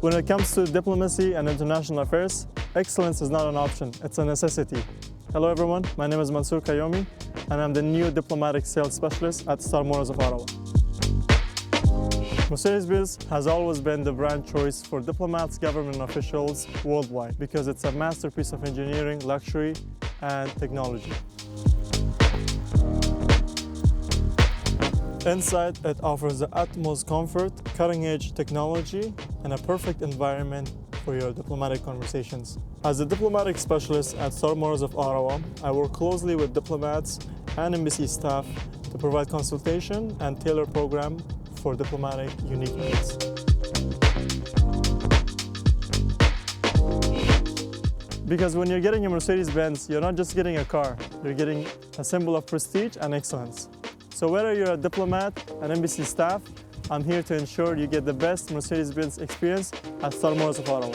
When it comes to diplomacy and international affairs, excellence is not an option, it's a necessity. Hello everyone, my name is Mansour Quayomi, and I'm the new diplomatic sales specialist at Star Motors of Ottawa. Mercedes-Benz has always been the brand choice for diplomats, government officials worldwide because it's a masterpiece of engineering, luxury, and technology. Inside, it offers the utmost comfort, cutting-edge technology, and a perfect environment for your diplomatic conversations. As a diplomatic specialist at Star Motors of Ottawa, I work closely with diplomats and embassy staff to provide consultation and tailor program for diplomatic unique needs. Because when you're getting a Mercedes-Benz, you're not just getting a car, you're getting a symbol of prestige and excellence. So whether you're a diplomat, an embassy staff, I'm here to ensure you get the best Mercedes-Benz experience at Star Motors of Ottawa.